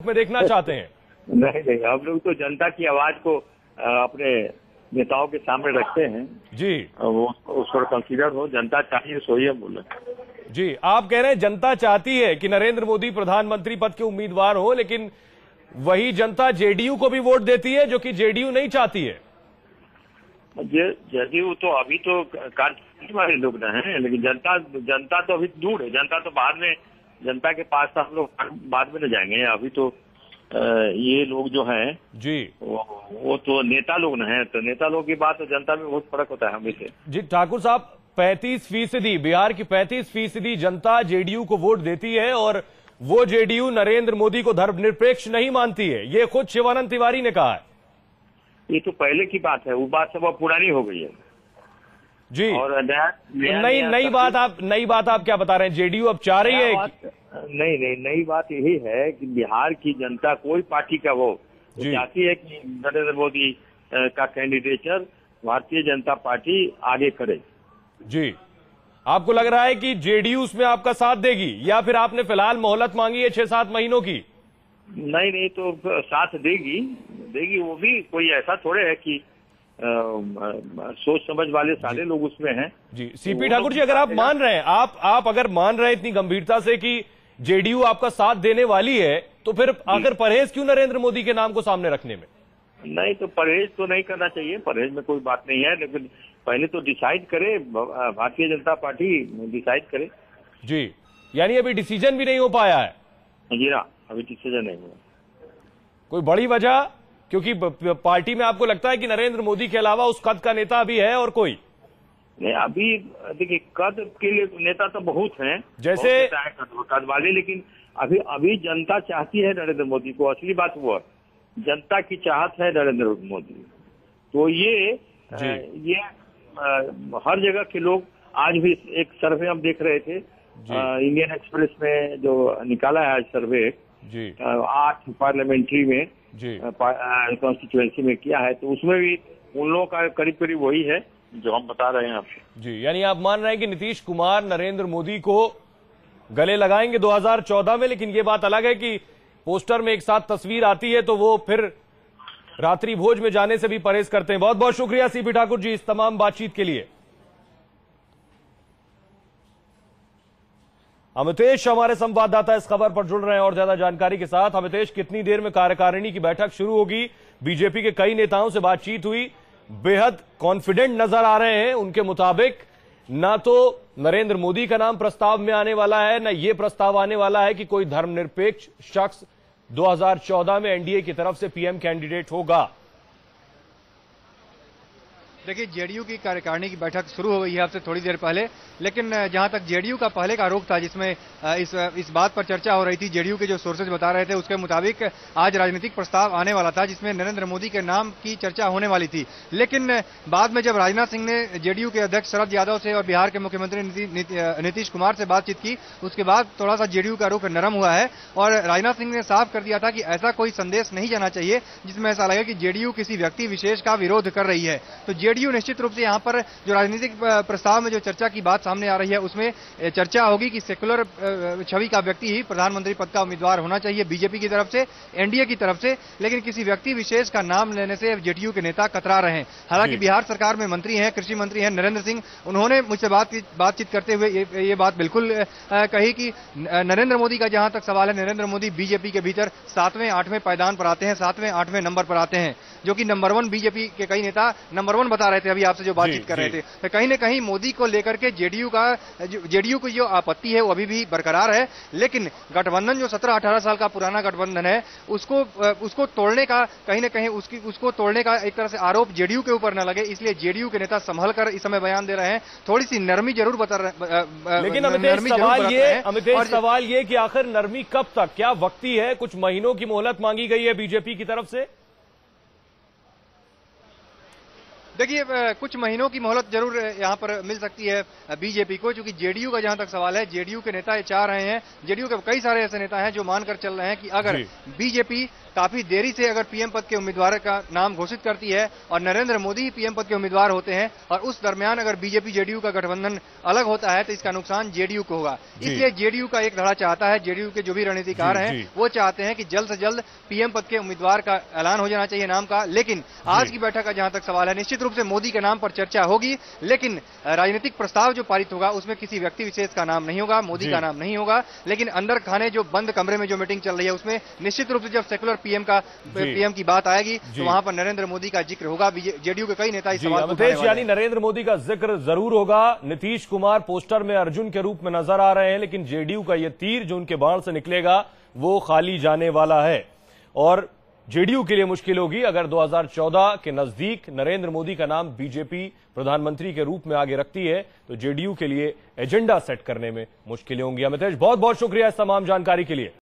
में देखना चाहते हैं? नहीं नहीं, हम लोग तो जनता की आवाज को अपने नेताओं के सामने रखते हैं जी। वो उस पर कंसीडर हो, जनता चाहिए सो ही हम बोले। जी, आप कह रहे हैं जनता चाहती है कि नरेंद्र मोदी प्रधानमंत्री पद के उम्मीदवार हो, लेकिन वही जनता जेडीयू को भी वोट देती है जो कि जेडीयू नहीं चाहती है। जेडीयू तो अभी तो कार्यकर्ता वाले लोग न हैं, लेकिन जनता तो अभी दूर है। जनता तो बाद में, जनता के पास तो हम लोग बाद में न जाएंगे। अभी तो ये लोग जो हैं जी वो तो नेता लोग न हैं, तो नेता लोग की बात तो जनता में बहुत फर्क होता है हमेशा। जी ठाकुर साहब, 35% बिहार की 35% जनता जेडीयू को वोट देती है और वो जेडीयू नरेंद्र मोदी को धर्मनिरपेक्ष नहीं मानती है, ये खुद शिवानंद तिवारी ने कहा है। ये तो पहले की बात है, वो बात सब अब पुरानी हो गई है जी। और नई बात आप क्या बता रहे हैं? जेडीयू अब चाह रही है नहीं, नई बात यही है कि बिहार की जनता कोई पार्टी का वो चाहती है कि नरेंद्र मोदी का कैंडिडेचर भारतीय जनता पार्टी आगे करे। जी, आपको लग रहा है कि जेडीयू उसमें आपका साथ देगी या फिर आपने फिलहाल मोहलत मांगी है 6-7 महीनों की? नहीं तो साथ देगी वो भी। कोई ऐसा थोड़े है कि सोच समझ वाले सारे लोग उसमें हैं। जी सीपी ठाकुर जी, अगर आप मान रहे हैं, आप अगर मान रहे हैं इतनी गंभीरता से कि जेडीयू आपका साथ देने वाली है, तो फिर आखिर परहेज क्यों नरेंद्र मोदी के नाम को सामने रखने में? नहीं तो परहेज तो नहीं करना चाहिए, परहेज में कोई बात नहीं है, लेकिन पहले तो डिसाइड करे, भारतीय जनता पार्टी डिसाइड करे। जी, यानी अभी डिसीजन भी नहीं हो पाया है? जी ना, अभी डिसीजन नहीं हुआ। कोई बड़ी वजह? क्योंकि पार्टी में आपको लगता है कि नरेंद्र मोदी के अलावा उस कद का नेता अभी है और कोई नहीं? अभी देखिए, कद के लिए नेता तो बहुत हैं, जैसे कद वाले, लेकिन अभी जनता चाहती है नरेंद्र मोदी को। असली बात वो है, जनता की चाहत है नरेंद्र मोदी। तो ये हर जगह के लोग, आज भी एक सर्वे हम देख रहे थे इंडियन एक्सप्रेस में जो निकाला है आज सर्वे, 8 पार्लियामेंट्री में कॉन्स्टिट्यूएंसी में किया है, तो उसमें भी उन लोगों का करीब करीब वही है जो हम बता रहे हैं आपसे। जी, यानी आप मान रहे हैं कि नीतीश कुमार नरेंद्र मोदी को गले लगाएंगे 2014 में, लेकिन ये बात अलग है कि पोस्टर में एक साथ तस्वीर आती है तो वो फिर रात्रि भोज में जाने से भी परहेज करते हैं। बहुत बहुत शुक्रिया सीपी ठाकुर जी इस तमाम बातचीत के लिए। अमितेश हमारे संवाददाता इस खबर पर जुड़ रहे हैं और ज्यादा जानकारी के साथ। अमितेश, कितनी देर में कार्यकारिणी की बैठक शुरू होगी? बीजेपी के कई नेताओं से बातचीत हुई, बेहद कॉन्फिडेंट नजर आ रहे हैं। उनके मुताबिक ना तो नरेंद्र मोदी का नाम प्रस्ताव में आने वाला है, ना ये प्रस्ताव आने वाला है कि कोई धर्मनिरपेक्ष शख्स 2014 में एनडीए की तरफ से पीएम कैंडिडेट होगा। देखिए, जेडीयू की कार्यकारिणी की बैठक शुरू हो गई है आपसे थोड़ी देर पहले, लेकिन जहां तक जेडीयू का पहले का आरोप था जिसमें इस बात पर चर्चा हो रही थी, जेडीयू के जो सोर्सेज बता रहे थे उसके मुताबिक आज राजनीतिक प्रस्ताव आने वाला था जिसमें नरेंद्र मोदी के नाम की चर्चा होने वाली थी। लेकिन बाद में जब राजनाथ सिंह ने जेडीयू के अध्यक्ष शरद यादव से और बिहार के मुख्यमंत्री नीतीश कुमार से बातचीत की, उसके बाद थोड़ा सा जेडीयू का रुख नरम हुआ है और राजनाथ सिंह ने साफ कर दिया था कि ऐसा कोई संदेश नहीं जाना चाहिए जिसमें ऐसा लगे कि जेडीयू किसी व्यक्ति विशेष का विरोध कर रही है। तो जेडीयू निश्चित रूप से यहां पर जो राजनीतिक प्रस्ताव में जो चर्चा की बात सामने आ रही है उसमें चर्चा होगी कि सेकुलर छवि का व्यक्ति ही प्रधानमंत्री पद का उम्मीदवार होना चाहिए बीजेपी की तरफ से, एनडीए की तरफ से, लेकिन किसी व्यक्ति विशेष का नाम लेने से जेडीयू के नेता कतरा रहे हैं। हालांकि बिहार सरकार में मंत्री हैं, कृषि मंत्री हैं नरेंद्र सिंह, उन्होंने मुझसे बातचीत करते हुए ये बात बिल्कुल कही कि नरेंद्र मोदी का जहां तक सवाल है, नरेंद्र मोदी बीजेपी के भीतर 7वें 8वें पायदान पर आते हैं, 7वें 8वें नंबर पर आते हैं, जो कि नंबर 1 बीजेपी के कई नेता नंबर 1 बता रहे थे अभी आपसे जो बातचीत कर रहे थे। तो कहीं ना कहीं मोदी को लेकर के जेडीयू की जो आपत्ति है वो अभी भी बरकरार है, लेकिन गठबंधन जो 17-18 साल का पुराना गठबंधन है उसको तोड़ने का कहीं ना कहीं उसको तोड़ने का एक तरह से आरोप जेडीयू के ऊपर न लगे, इसलिए जेडीयू के नेता संभल कर इस समय बयान दे रहे हैं। थोड़ी सी नरमी जरूर बता रहे, लेकिन अमितेश सवाल ये कि आखिर नरमी कब तक, क्या वक्ती है? कुछ महीनों की मोहलत मांगी गई है बीजेपी की तरफ से। देखिए, कुछ महीनों की मोहलत जरूर यहाँ पर मिल सकती है बीजेपी को, क्योंकि जेडीयू का जहां तक सवाल है, जेडीयू के नेता ये चाह रहे हैं, जेडीयू के कई सारे ऐसे नेता हैं जो मानकर चल रहे हैं कि अगर बीजेपी काफी देरी से अगर पीएम पद के उम्मीदवार का नाम घोषित करती है और नरेंद्र मोदी ही पीएम पद के उम्मीदवार होते हैं और उस दरमियान अगर बीजेपी जेडीयू का गठबंधन अलग होता है तो इसका नुकसान जेडीयू को होगा। इसलिए जेडीयू का एक धड़ा चाहता है, जेडीयू के जो भी रणनीतिकार हैं वो चाहते हैं कि जल्द से जल्द पीएम पद के उम्मीदवार का ऐलान हो जाना चाहिए नाम का। लेकिन आज की बैठक का जहां तक सवाल है, निश्चित रूप से मोदी के नाम पर चर्चा होगी, लेकिन राजनीतिक प्रस्ताव जो पारित होगा उसमें किसी व्यक्ति विशेष का नाम नहीं होगा, मोदी का नाम नहीं होगा। लेकिन अंदर खाने जो बंद कमरे में जो मीटिंग चल रही है उसमें निश्चित रूप से जब सेकुलर पीएम की बात आएगी तो वहां पर नरेंद्र मोदी का जिक्र होगा। जेडीयू के कई नेता इस सवाल को उठाने वाले हैं। यानी नरेंद्र मोदी का जिक्र जरूर होगा। नीतीश कुमार पोस्टर में अर्जुन के रूप में नजर आ रहे हैं, लेकिन जेडीयू का यह तीर जो उनके बाण से निकलेगा वो खाली जाने वाला है और जेडीयू के लिए मुश्किल होगी अगर 2014 के नजदीक नरेंद्र मोदी का नाम बीजेपी प्रधानमंत्री के रूप में आगे रखती है तो जेडीयू के लिए एजेंडा सेट करने में मुश्किलें होंगी। अमितेश, बहुत बहुत शुक्रिया इस तमाम जानकारी के लिए।